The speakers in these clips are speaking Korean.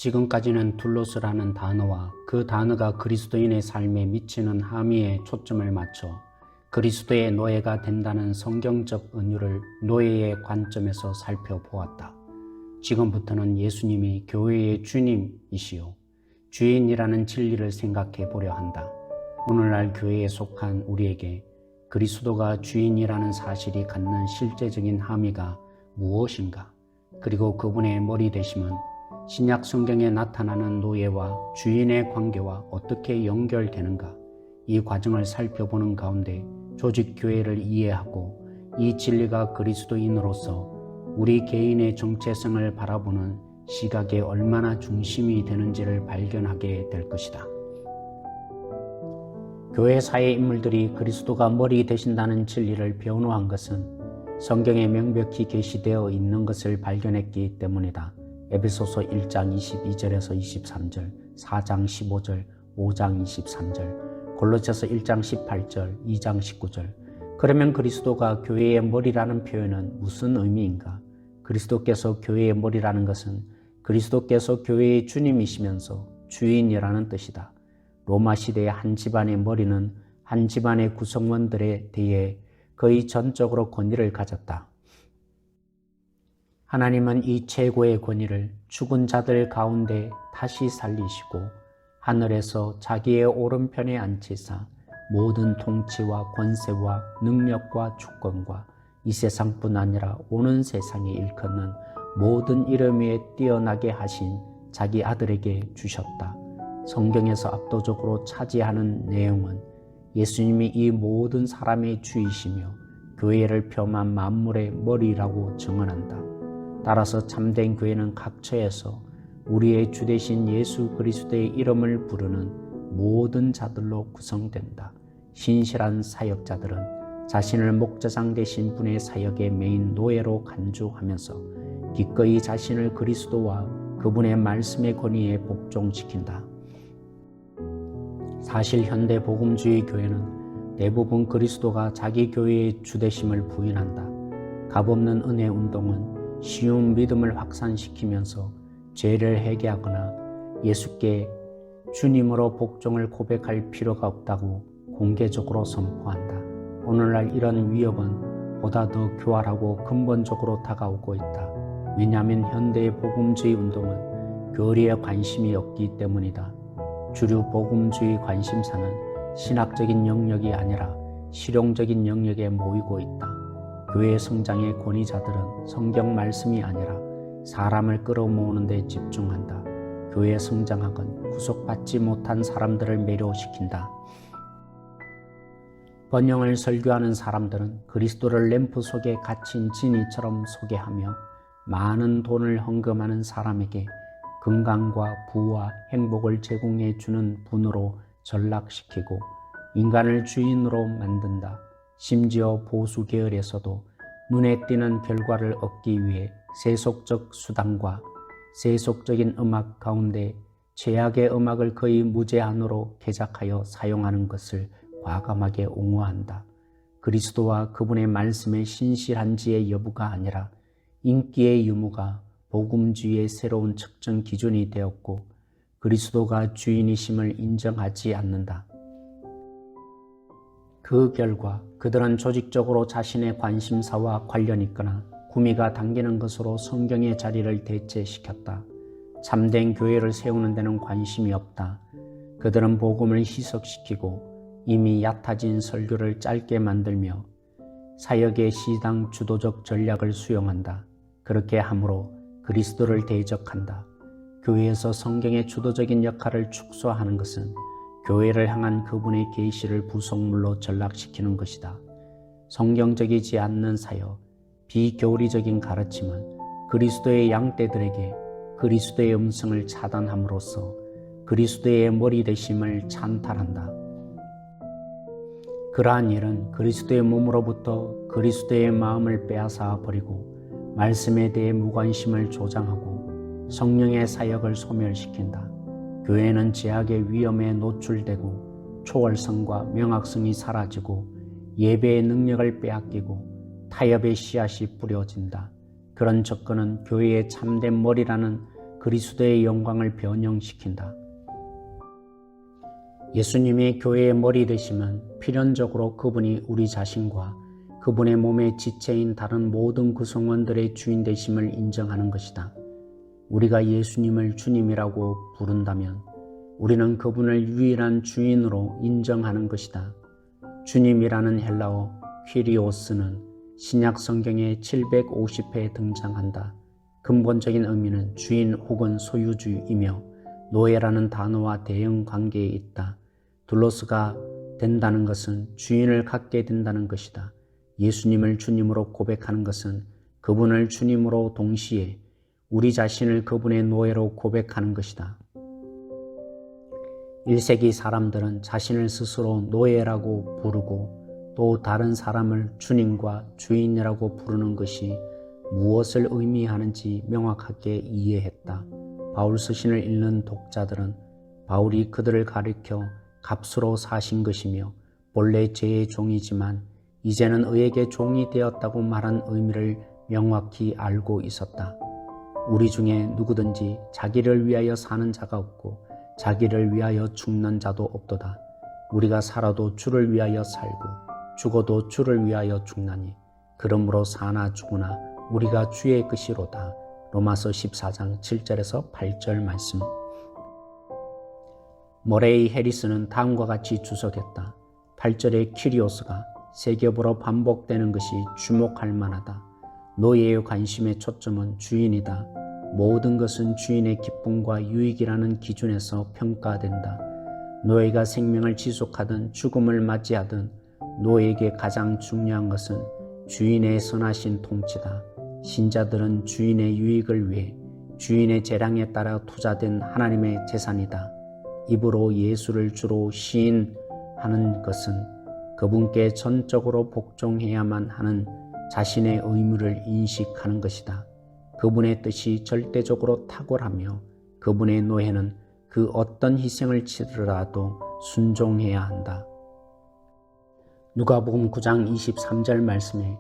지금까지는 둘로스라는 단어와 그 단어가 그리스도인의 삶에 미치는 함의에 초점을 맞춰 그리스도의 노예가 된다는 성경적 은유를 노예의 관점에서 살펴보았다. 지금부터는 예수님이 교회의 주님이시요 주인이라는 진리를 생각해 보려 한다. 오늘날 교회에 속한 우리에게 그리스도가 주인이라는 사실이 갖는 실제적인 함의가 무엇인가? 그리고 그분의 머리 되심은 신약 성경에 나타나는 노예와 주인의 관계와 어떻게 연결되는가? 이 과정을 살펴보는 가운데 조직 교회를 이해하고 이 진리가 그리스도인으로서 우리 개인의 정체성을 바라보는 시각에 얼마나 중심이 되는지를 발견하게 될 것이다. 교회사의 인물들이 그리스도가 머리 되신다는 진리를 변호한 것은 성경에 명백히 계시되어 있는 것을 발견했기 때문이다. 에베소서 1장 22절에서 23절, 4장 15절, 5장 23절, 골로새서 1장 18절, 2장 19절. 그러면 그리스도가 교회의 머리라는 표현은 무슨 의미인가? 그리스도께서 교회의 머리라는 것은 그리스도께서 교회의 주님이시면서 주인이라는 뜻이다. 로마 시대의 한 집안의 머리는 한 집안의 구성원들에 대해 거의 전적으로 권위를 가졌다. 하나님은 이 최고의 권위를 죽은 자들 가운데 다시 살리시고 하늘에서 자기의 오른편에 앉히사 모든 통치와 권세와 능력과 주권과 이 세상뿐 아니라 오는 세상에 일컫는 모든 이름 위에 뛰어나게 하신 자기 아들에게 주셨다. 성경에서 압도적으로 차지하는 내용은 예수님이 이 모든 사람의 주이시며 교회를 폄한 만물의 머리라고 증언한다. 따라서 참된 교회는 각처에서 우리의 주 되신 예수 그리스도의 이름을 부르는 모든 자들로 구성된다. 신실한 사역자들은 자신을 목자장 되신 분의 사역의 메인 노예로 간주하면서 기꺼이 자신을 그리스도와 그분의 말씀의 권위에 복종시킨다. 사실 현대 복음주의 교회는 대부분 그리스도가 자기 교회의 주되심을 부인한다. 값없는 은혜 운동은 쉬운 믿음을 확산시키면서 죄를 회개하거나 예수께 주님으로 복종을 고백할 필요가 없다고 공개적으로 선포한다. 오늘날 이런 위협은 보다 더 교활하고 근본적으로 다가오고 있다. 왜냐하면 현대의 복음주의 운동은 교리에 관심이 없기 때문이다. 주류 복음주의 관심사는 신학적인 영역이 아니라 실용적인 영역에 모이고 있다. 교회 성장의 권위자들은 성경 말씀이 아니라 사람을 끌어모으는 데 집중한다. 교회 성장학은 구속받지 못한 사람들을 매료시킨다. 번영을 설교하는 사람들은 그리스도를 램프 속에 갇힌 진이처럼 소개하며 많은 돈을 헌금하는 사람에게 건강과 부와 행복을 제공해 주는 분으로 전락시키고 인간을 주인으로 만든다. 심지어 보수 계열에서도 눈에 띄는 결과를 얻기 위해 세속적 수단과 세속적인 음악 가운데 최악의 음악을 거의 무제한으로 개작하여 사용하는 것을 과감하게 옹호한다. 그리스도와 그분의 말씀의 신실한지의 여부가 아니라 인기의 유무가 복음주의의 새로운 측정 기준이 되었고 그리스도가 주인이심을 인정하지 않는다. 그 결과 그들은 조직적으로 자신의 관심사와 관련 있거나 구미가 당기는 것으로 성경의 자리를 대체시켰다. 참된 교회를 세우는 데는 관심이 없다. 그들은 복음을 희석시키고 이미 얕아진 설교를 짧게 만들며 사역의 시당 주도적 전략을 수용한다. 그렇게 함으로 그리스도를 대적한다. 교회에서 성경의 주도적인 역할을 축소하는 것은 교회를 향한 그분의 계시를 부속물로 전락시키는 것이다. 성경적이지 않는 사역, 비교리적인 가르침은 그리스도의 양떼들에게 그리스도의 음성을 차단함으로써 그리스도의 머리 되심을 찬탈한다. 그러한 일은 그리스도의 몸으로부터 그리스도의 마음을 빼앗아 버리고 말씀에 대해 무관심을 조장하고 성령의 사역을 소멸시킨다. 교회는 제약의 위험에 노출되고 초월성과 명확성이 사라지고 예배의 능력을 빼앗기고 타협의 씨앗이 뿌려진다. 그런 접근은 교회의 참된 머리라는 그리스도의 영광을 변형시킨다. 예수님이 교회의 머리 되시면 필연적으로 그분이 우리 자신과 그분의 몸의 지체인 다른 모든 구성원들의 주인 되심을 인정하는 것이다. 우리가 예수님을 주님이라고 부른다면 우리는 그분을 유일한 주인으로 인정하는 것이다. 주님이라는 헬라어 퀴리오스는 신약 성경에 750회 등장한다. 근본적인 의미는 주인 혹은 소유주이며 노예라는 단어와 대응 관계에 있다. 둘로스가 된다는 것은 주인을 갖게 된다는 것이다. 예수님을 주님으로 고백하는 것은 그분을 주님으로 동시에 우리 자신을 그분의 노예로 고백하는 것이다. 1세기 사람들은 자신을 스스로 노예라고 부르고 또 다른 사람을 주님과 주인이라고 부르는 것이 무엇을 의미하는지 명확하게 이해했다. 바울 서신을 읽는 독자들은 바울이 그들을 가리켜 값으로 사신 것이며 본래 죄의 종이지만 이제는 의에게 종이 되었다고 말한 의미를 명확히 알고 있었다. 우리 중에 누구든지 자기를 위하여 사는 자가 없고 자기를 위하여 죽는 자도 없도다. 우리가 살아도 주를 위하여 살고 죽어도 주를 위하여 죽나니 그러므로 사나 죽으나 우리가 주의 것이로다. 로마서 14장 7절에서 8절 말씀. 머레이 해리스는 다음과 같이 주석했다. 8절의 퀴리오스가 세 겹으로 반복되는 것이 주목할 만하다. 노예의 관심의 초점은 주인이다. 모든 것은 주인의 기쁨과 유익이라는 기준에서 평가된다. 노예가 생명을 지속하든 죽음을 맞이하든 노예에게 가장 중요한 것은 주인의 선하신 통치다. 신자들은 주인의 유익을 위해 주인의 재량에 따라 투자된 하나님의 재산이다. 입으로 예수를 주로 시인하는 것은 그분께 전적으로 복종해야만 하는 자신의 의무를 인식하는 것이다. 그분의 뜻이 절대적으로 탁월하며 그분의 노예는 그 어떤 희생을 치르더라도 순종해야 한다. 누가복음 9장 23절 말씀에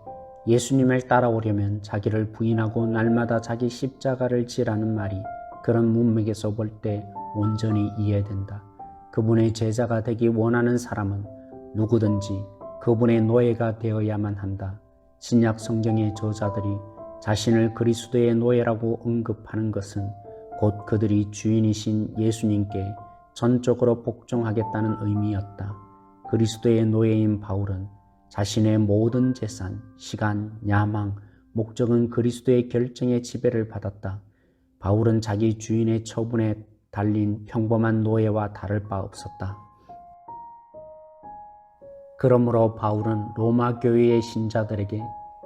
예수님을 따라오려면 자기를 부인하고 날마다 자기 십자가를 지라는 말이 그런 문맥에서 볼 때 온전히 이해된다. 그분의 제자가 되기 원하는 사람은 누구든지 그분의 노예가 되어야만 한다. 신약 성경의 저자들이 자신을 그리스도의 노예라고 언급하는 것은 곧 그들이 주인이신 예수님께 전적으로 복종하겠다는 의미였다. 그리스도의 노예인 바울은 자신의 모든 재산, 시간, 야망, 목적은 그리스도의 결정의 지배를 받았다. 바울은 자기 주인의 처분에 달린 평범한 노예와 다를 바 없었다. 그러므로 바울은 로마 교회의 신자들에게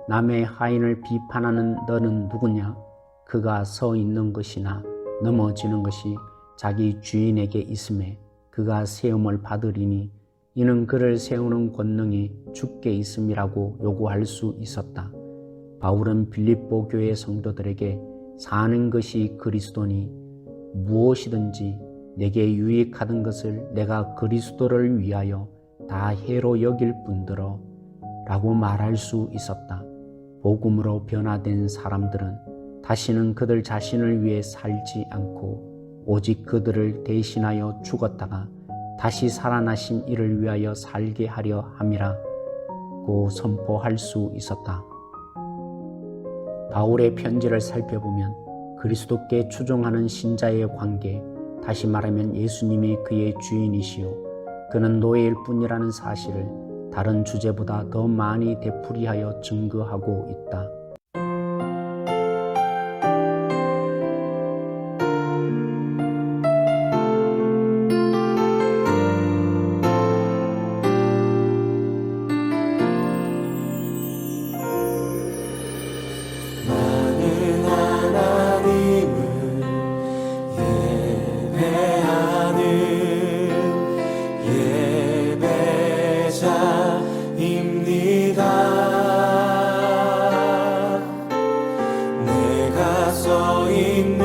남의 하인을 비판하는 너는 누구냐? 그가 서 있는 것이나 넘어지는 것이 자기 주인에게 있음에 그가 세움을 받으리니 이는 그를 세우는 권능이 주께 있음이라고 요구할 수 있었다. 바울은 빌립보 교회 성도들에게 사는 것이 그리스도니 무엇이든지 내게 유익하던 것을 내가 그리스도를 위하여 다 해로 여길 뿐더러 라고 말할 수 있었다. 복음으로 변화된 사람들은 다시는 그들 자신을 위해 살지 않고 오직 그들을 대신하여 죽었다가 다시 살아나신 이를 위하여 살게 하려 함이라고 선포할 수 있었다. 바울의 편지를 살펴보면 그리스도께 추종하는 신자의 관계, 다시 말하면 예수님이 그의 주인이시요 그는 노예일 뿐이라는 사실을 다른 주제보다 더 많이 되풀이하여 증거하고 있다. 내가 서 있는